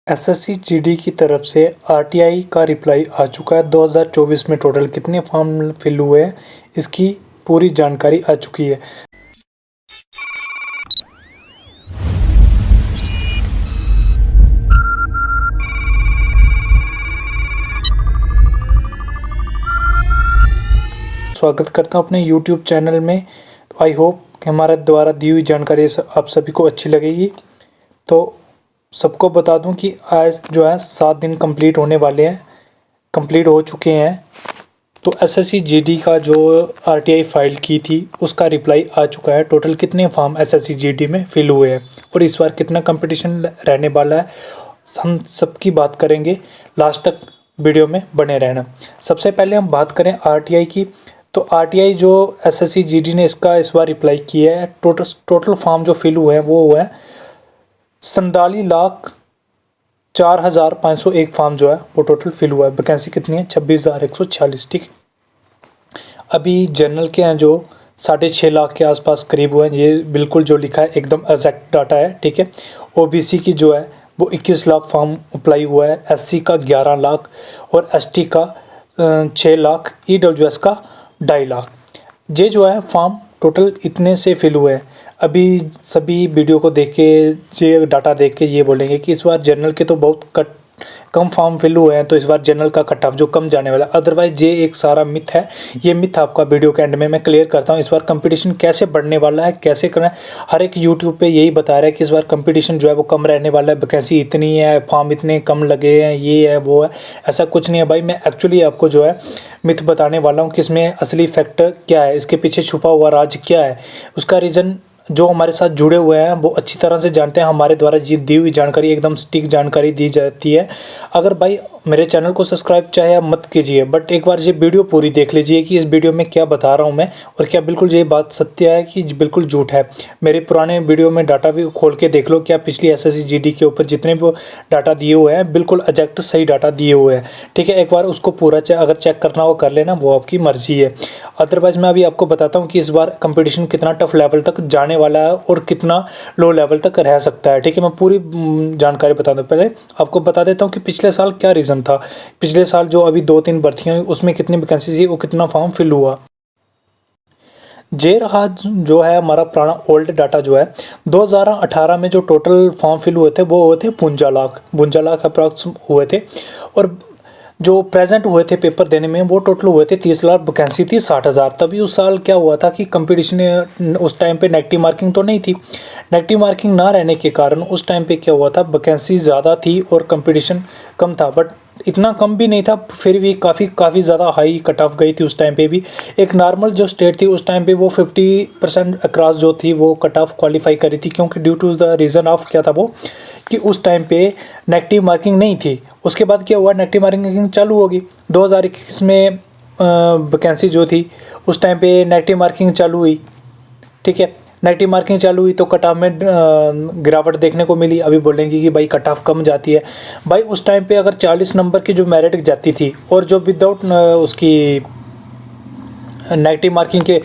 SSC GD की तरफ से आरटीआई का रिप्लाई आ चुका है। 2024 में टोटल कितने फॉर्म फिल हुए हैं, इसकी पूरी जानकारी आ चुकी है। स्वागत करता हूं अपने यूट्यूब चैनल में। आई होप कि हमारे द्वारा दी हुई जानकारी आप सभी को अच्छी लगेगी। तो सबको बता दूं कि आज जो है 7 दिन कंप्लीट होने वाले हैं, कंप्लीट हो चुके हैं। तो एसएससी जीडी का जो आरटीआई फाइल की थी उसका रिप्लाई आ चुका है। टोटल कितने फॉर्म एसएससी जीडी में फिल हुए हैं और इस बार कितना कंपटीशन रहने वाला है, हम सबकी बात करेंगे। लास्ट तक वीडियो में बने रहना। सबसे पहले हम बात करें आरटीआई की। तो आरटीआई जो एसएससी जीडी ने इसका इस बार रिप्लाई किया है, टोटल फॉर्म जो फिल हुए हैं वो हुआ है 47,04,501 फॉर्म जो है वो टोटल फिल हुआ है। वैकेंसी कितनी है? 26,146। ठीक। अभी जनरल के हैं जो 6.5 लाख के आसपास करीब हुए हैं। ये बिल्कुल जो लिखा है एकदम एग्जैक्ट डाटा है। ठीक है। ओबीसी की जो है वो 21 लाख फॉर्म अप्लाई हुआ है, एससी का 11 लाख और एसटी का 6 लाख, ईडब्ल्यूएस का 2.5 लाख। ये जो है फॉर्म टोटल इतने से फिल हुए हैं। अभी सभी वीडियो को देख के, ये डाटा देख के ये बोलेंगे कि इस बार जनरल के तो बहुत कम फॉर्म फिल हुए हैं, तो इस बार जनरल का कट ऑफ जो कम जाने वाला है। अदरवाइज ये एक सारा मिथ है। ये मिथ आपका वीडियो के एंड में मैं क्लियर करता हूँ। इस बार कंपटीशन कैसे बढ़ने वाला है, कैसे करना है, हर एक यूट्यूब पे यही बता रहा है कि इस बार कंपटीशन जो है वो कम रहने वाला है, वैकेंसी इतनी है, फॉर्म इतने कम लगे हैं, ये है वो है। ऐसा कुछ नहीं है भाई। मैं एक्चुअली आपको जो है मिथ बताने वाला हूँ कि इसमें असली फैक्टर क्या है, इसके पीछे छुपा हुआ राज क्या है। उसका रीज़न जो हमारे साथ जुड़े हुए हैं वो अच्छी तरह से जानते हैं। हमारे द्वारा दी हुई जानकारी एकदम सटीक जानकारी दी जाती है। अगर भाई मेरे चैनल को सब्सक्राइब चाहे आप मत कीजिए, बट एक बार ये वीडियो पूरी देख लीजिए कि इस वीडियो में क्या बता रहा हूँ मैं, और क्या बिल्कुल ये बात सत्य है कि बिल्कुल झूठ है। मेरे पुराने वीडियो में डाटा भी खोल के देख लो, क्या पिछली एसएससी जीडी के ऊपर जितने भी डाटा दिए हुए हैं बिल्कुल एग्जैक्ट सही डाटा दिए हुए हैं। ठीक है। एक बार उसको पूरा अगर चेक करना हो कर लेना, वो आपकी मर्जी है। अदरवाइज मैं अभी आपको बताता हूँ कि इस बार कंपटीशन कितना टफ लेवल तक जाने वाला है और कितना लो लेवल तक रह सकता है। ठीक है। मैं पूरी जानकारी बता दूँ। पहले आपको बता देता हूँ कि पिछले साल क्या रीज़न था। पिछले साल जो अभी 2-3 भर्तियाँ हुई उसमें कितनी वैकेंसी थी और कितना फॉर्म फिल हुआ। जे रहा जो है हमारा पुराना ओल्ड डाटा जो है 2018 में जो टोटल फॉर्म फिल हुए थे वो हुए थे 52 लाख अप्रॉक्स हुए थे। और जो प्रेजेंट हुए थे पेपर देने में वो टोटल हुए थे 30 लाख, वैकेंसी थी 60,000। तभी उस साल क्या हुआ था कि कंपटीशन उस टाइम पे नेगेटिव मार्किंग तो नहीं थी। नेगेटिव मार्किंग ना रहने के कारण उस टाइम पे क्या हुआ था, वैकेंसी ज़्यादा थी और कंपटीशन कम था। बट इतना कम भी नहीं था, फिर भी काफ़ी ज़्यादा हाई कट ऑफ गई थी उस टाइम पे भी। एक नॉर्मल जो स्टेट थी उस टाइम पे वो 50% अक्रॉस जो थी वो कट ऑफ क्वालिफाई करी थी, क्योंकि due to the reason of क्या था वो कि उस टाइम पे नेगेटिव मार्किंग नहीं थी। उसके बाद क्या हुआ, नेगेटिव मार्किंग चालू होगी 2021 में। वैकेंसी जो थी उस टाइम पे नेगेटिव मार्किंग चालू हुई। ठीक है। नेगेटिव मार्किंग चालू हुई तो कट ऑफ में गिरावट देखने को मिली। अभी बोलेंगे कि भाई कट ऑफ कम जाती है। भाई उस टाइम पे अगर 40 नंबर की जो मेरिट जाती थी और जो विदाउट उसकी नेगेटिव मार्किंग के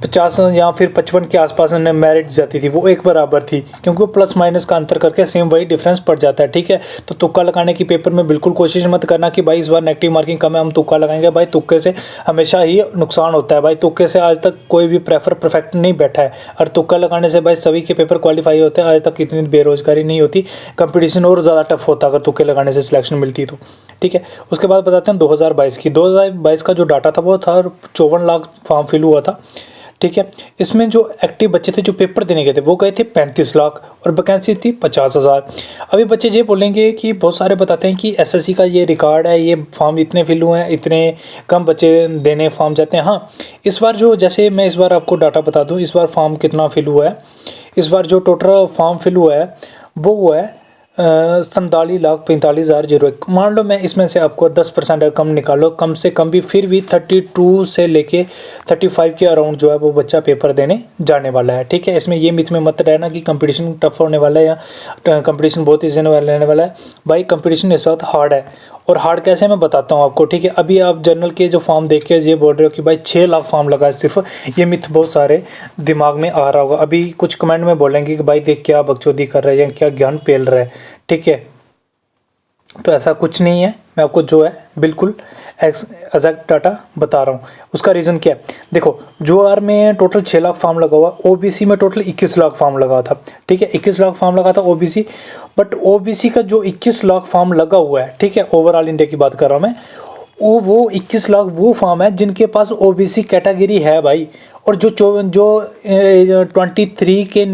50 या फिर 55 के आसपास मेरिट जाती थी, वो एक बराबर थी, क्योंकि वो प्लस माइनस का अंतर करके सेम वही डिफरेंस पड़ जाता है। ठीक है। तो तुक्का लगाने की पेपर में बिल्कुल कोशिश मत करना कि भाई इस बार नेगेटिव मार्किंग कम है हम तुक्का लगाएंगे। भाई तुक्के से हमेशा ही नुकसान होता है। भाई तुक्के से आज तक कोई भी प्रेफर परफेक्ट नहीं बैठा है, और तुक्का लगाने से भाई सभी के पेपर क्वालिफाई होते हैं। आज तक इतनी बेरोजगारी नहीं होती, कंपटीशन और ज़्यादा टफ होता अगर तुक्के लगाने से सिलेक्शन मिलती तो। ठीक है। उसके बाद बताते हैं 2022 की। 2022 का जो डाटा था वो था 54 लाख फॉर्म फिल हुआ था। ठीक है। इसमें जो एक्टिव बच्चे थे जो पेपर देने गए थे वो गए थे 35 लाख और वैकेंसी थी 50,000। अभी बच्चे ये बोलेंगे कि बहुत सारे बताते हैं कि एसएससी का ये रिकॉर्ड है, ये फॉर्म इतने फिल हुए हैं, इतने कम बच्चे देने फॉर्म जाते हैं। हाँ, इस बार जो जैसे मैं इस बार आपको डाटा बता दूँ, इस बार फॉर्म कितना फिल हुआ है। इस बार जो टोटल फॉर्म फिल हुआ है वो हुआ है 47,45,001। मान लो मैं इसमें से आपको 10% कम निकालो, कम से कम भी, फिर भी 32 से लेके 35 के अराउंड जो है वो बच्चा पेपर देने जाने वाला है। ठीक है। इसमें ये मिथ में मत रहना कि कंपटीशन टफ होने वाला है या कंपटीशन बहुत ईजी रहने वाला है। भाई कंपटीशन इस वक्त हार्ड है, और हार्ड कैसे मैं बताता हूँ आपको। ठीक है। अभी आप जनरल के जो फॉर्म देख के ये बोल रहे हो कि भाई 6 लाख फॉर्म लगा है सिर्फ, ये मिथ बहुत सारे दिमाग में आ रहा होगा। अभी कुछ कमेंट में बोलेंगे कि भाई देख क्या बकचोदी कर रहे हैं, क्या ज्ञान पेल रहा है। ठीक है। तो ऐसा कुछ नहीं है, मैं आपको जो है बिल्कुल एग्जैक्ट डाटा बता रहा हूँ। उसका रीज़न क्या है, देखो यूआर में टोटल 6 लाख फॉर्म लगा हुआ, ओबीसी में टोटल 21 लाख फॉर्म लगा था, ठीक है, 21 लाख फॉर्म लगा था ओबीसी। बट ओबीसी का जो 21 लाख फॉर्म लगा हुआ है, ठीक है, ओवरऑल इंडिया की बात कर रहा हूँ मैं, वो 21 लाख वो फॉर्म है जिनके पास ओबीसी कैटेगरी है भाई। और जो 23 के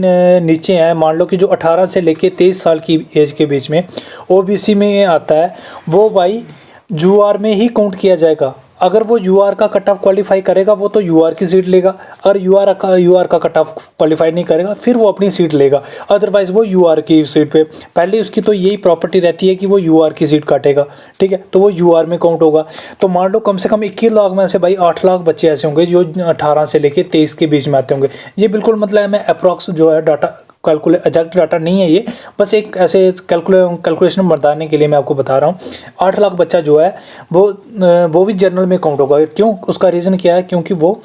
नीचे हैं, मान लो कि जो 18 से लेके 23 साल की एज के बीच में ओबीसी में आता है, वो भाई यूआर में ही काउंट किया जाएगा। अगर वो यूआर का कट ऑफ क्वालिफाई करेगा वो तो यूआर की सीट लेगा, अगर यूआर का कट ऑफ क्वालिफाई नहीं करेगा फिर वो अपनी सीट लेगा, अदरवाइज वो यूआर की सीट पे पहले उसकी तो यही प्रॉपर्टी रहती है कि वो यूआर की सीट काटेगा, ठीक है, तो वो यूआर में काउंट होगा। तो मान लो कम से कम 21 लाख में से भाई 8 लाख बच्चे ऐसे होंगे जो 18 से लेके 23 के बीच में आते होंगे। ये बिल्कुल मतलब मैं अप्रॉक्स जो है डाटा एग्जैक्ट डाटा नहीं है ये, बस एक ऐसे कैलकुलेशन बताने के लिए मैं आपको बता रहा हूँ। 8 लाख बच्चा जो है वो भी जनरल में काउंट होगा। क्यों, उसका रीज़न क्या है, क्योंकि वो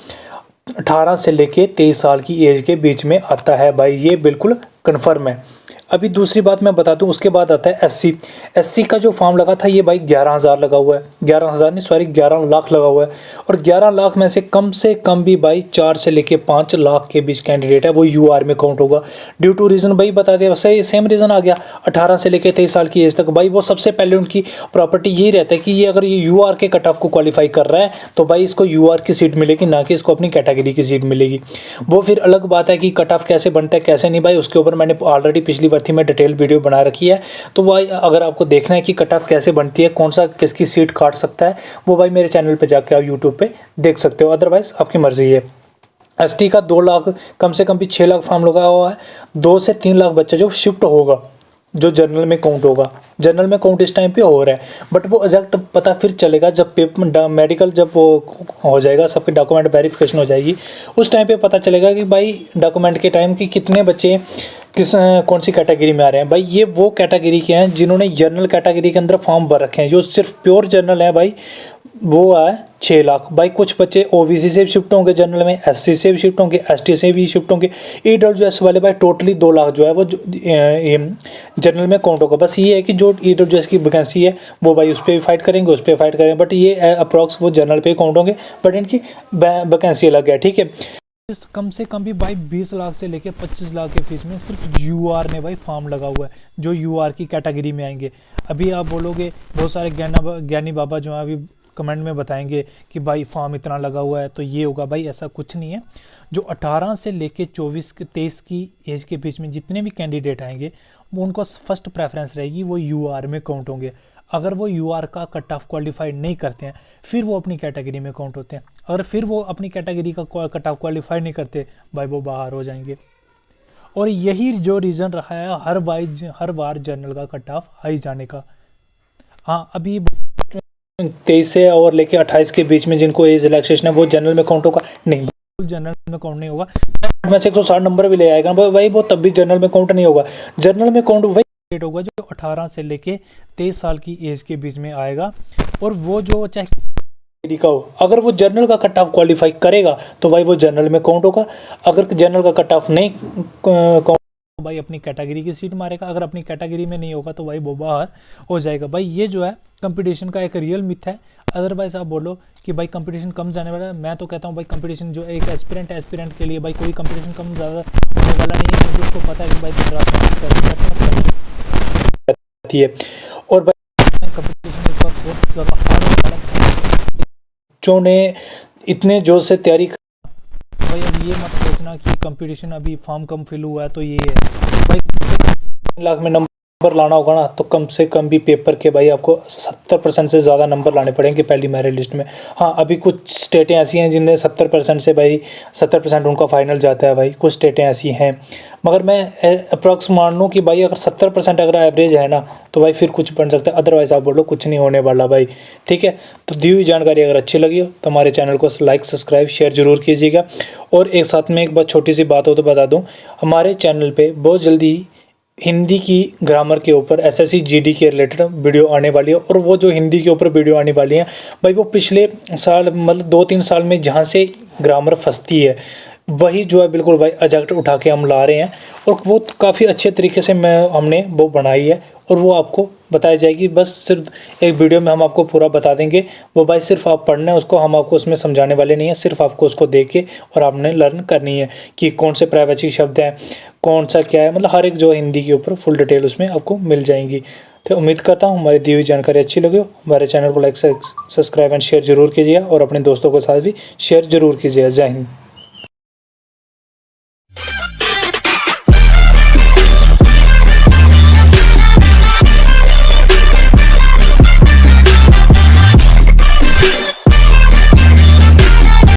18 से लेके 23 साल की एज के बीच में आता है भाई, ये बिल्कुल कन्फर्म है। अभी दूसरी बात मैं बता दूं, उसके बाद आता है एससी का जो फॉर्म लगा था ये भाई 11,000 लगा हुआ है, 11,000 नहीं सॉरी 11 लाख लगा हुआ है। और 11 लाख में से कम भी भाई 4 से लेके 5 लाख के बीच कैंडिडेट है वो यूआर में काउंट होगा। ड्यू टू रीज़न भाई बता दिया, वैसे सेम रीज़न आ गया, 18 से लेके 23 साल की एज तक भाई वो सबसे पहले उनकी प्रॉपर्टी यही रहता है कि ये अगर ये यूआर के कट ऑफ को क्वालिफाई कर रहा है तो भाई इसको यूआर की सीट मिलेगी, ना कि इसको अपनी कैटेगरी की सीट मिलेगी। वो फिर अलग बात है कि कट ऑफ कैसे बनता है कैसे नहीं भाई, उसके ऊपर मैंने ऑलरेडी पिछली भर्ती में डिटेल वीडियो बना रखी है। तो भाई अगर आपको देखना है कि कट ऑफ कैसे बनती है, कौन सा किसकी सीट काट सकता है, वो भाई मेरे चैनल पे जाके आप यूट्यूब पे देख सकते हो, अदरवाइज आपकी मर्जी है। एसटी का 2 लाख कम से कम भी 6 लाख फॉर्म लगा हुआ है, 2 से 3 लाख बच्चा जो शिफ्ट होगा, जो जनरल में काउंट होगा। जनरल में काउंट इस टाइम पे हो रहा है, बट वो एग्जैक्ट पता फिर चलेगा जब पेपर मेडिकल जब वो हो जाएगा, सबके डॉक्यूमेंट वेरिफिकेशन हो जाएगी, उस टाइम पे पता चलेगा कि भाई डॉक्यूमेंट के टाइम कि कितने बच्चे कौन सी कैटेगरी में आ रहे हैं। भाई ये वो कैटेगरी के हैं जिन्होंने जनरल कैटेगरी के अंदर फॉर्म भर रखे हैं, जो सिर्फ प्योर जनरल है भाई वो है 6 लाख। भाई कुछ बच्चे ओबीसी से भी शिफ्ट होंगे जनरल में, एससी से भी शिफ्ट होंगे, एसटी से भी शिफ्ट होंगे, ईडब्ल्यूएस वाले भाई टोटली 2 लाख जो है वो जनरल में काउंट होगा। बस ये है कि जो ईडब्ल्यूएस की वैकेंसी है वो भाई उस पर भी फाइट करेंगे, उस पर फाइट करेंगे, बट ये अप्रॉक्स वो जनरल पे काउंट होंगे, बट इनकी वैकेंसी अलग है, ठीक है। कम से कम भी भाई 20 लाख से लेके 25 लाख के बीच में सिर्फ यूआर में भाई फॉर्म लगा हुआ है, जो यूआर की कैटेगरी में आएंगे। अभी आप बोलोगे बहुत सारे ज्ञानी बाबा जो है अभी कमेंट में बताएंगे कि भाई फॉर्म इतना लगा हुआ है तो ये होगा, भाई ऐसा कुछ नहीं है। जो 18 से लेके 23 की एज के बीच में जितने भी कैंडिडेट आएंगे वो उनको फर्स्ट प्रेफरेंस रहेगी, वो यूआर में काउंट होंगे। अगर वो यूआर का कट ऑफ क्वालिफाई नहीं करते हैं फिर वो अपनी कैटेगरी में काउंट होते हैं, अगर फिर वो अपनी कैटेगरी का कट ऑफ क्वालिफाई नहीं करते भाई वो बाहर हो जाएंगे। और यही जो रीज़न रहा है हर बार जनरल का कट ऑफ हाई जाने का। हाँ, अभी 23 से और लेके 28 के बीच में जिनको एज रिलैक्सेशन है वो जनरल में काउंट होगा नहीं, जनरल में काउंट नहीं होगा। में से 160 नंबर भी ले आएगा भाई वो तब भी जनरल में काउंट नहीं होगा। जनरल में काउंट वही होगा जो 18 से लेके 23 साल की एज के बीच में आएगा, और वो जो चाहे का हो, अगर वो जनरल का कट ऑफ क्वालिफाई करेगा तो भाई वो जनरल में काउंट होगा। अगर जनरल का कट ऑफ नहीं काउंट भाई अपनी कैटेगरी की सीट मारेगा, अगर अपनी कैटेगरी में नहीं होगा तो भाई वो बाहर हो जाएगा। भाई ये जो है कंपटीशन का एक रियल मिथ है। अदरवाइज आप बोलो कि भाई कंपटीशन कम जाने वाला है, मैं तो कहता हूँ भाई कंपटीशन जो एक एस्पिरेंट के लिए भाई कोई कंपटीशन कम ज़्यादा होने वाला नहीं है, क्योंकि उसको पता है कि भाई दिन रात है। और भाई कंपटीशन इस वक्त बहुत ज़्यादा हार्ड बच्चों ने इतने जोर से तैयारी भाई। अब ये मत सोचना कि कंपटीशन अभी फॉर्म कम फिल हुआ है तो ये है भाई, 3 लाख में नंबर लाना होगा ना तो कम से कम भी पेपर के भाई आपको 70% से ज़्यादा नंबर लाने पड़ेंगे पहली मेरिट लिस्ट में। हाँ, अभी कुछ स्टेटें ऐसी हैं जिनमें 70% से भाई 70% उनका फाइनल जाता है भाई, कुछ स्टेटें ऐसी हैं। मगर मैं अप्रॉक्स मान लूँ कि भाई अगर 70% अगर एवरेज है ना तो भाई फिर कुछ बन सकता है, अदरवाइज आप बोलो कुछ नहीं होने वाला भाई, ठीक है। तो दी हुई जानकारी अगर अच्छी लगी हो तो हमारे चैनल को लाइक सब्सक्राइब शेयर जरूर कीजिएगा। और एक साथ में एक बात छोटी सी बात हो तो बता दूँ, हमारे चैनल पर बहुत जल्दी हिंदी की ग्रामर के ऊपर एसएससी जीडी के रिलेटेड वीडियो आने वाली है। और वो जो हिंदी के ऊपर वीडियो आने वाली है भाई वो पिछले साल मतलब 2-3 साल में जहाँ से ग्रामर फंसती है वही जो है बिल्कुल भाई एग्जैक्ट उठा के हम ला रहे हैं, और वो काफ़ी अच्छे तरीके से हमने वो बनाई है और वो आपको बताई जाएगी। बस सिर्फ एक वीडियो में हम आपको पूरा बता देंगे, वो भाई सिर्फ आप पढ़ना है उसको, हम आपको उसमें समझाने वाले नहीं है, सिर्फ आपको उसको देख के और आपने लर्न करनी है कि कौन से प्राइवेसी शब्द हैं, कौन सा क्या है, मतलब हर एक जो हिंदी के ऊपर फुल डिटेल उसमें आपको मिल जाएंगी। तो उम्मीद करता हूँ हमारी दी हुई जानकारी अच्छी लगी हो। हमारे चैनल को लाइक सब्सक्राइब एंड शेयर जरूर कीजिए और अपने दोस्तों के साथ भी शेयर जरूर कीजिए। जय हिंद।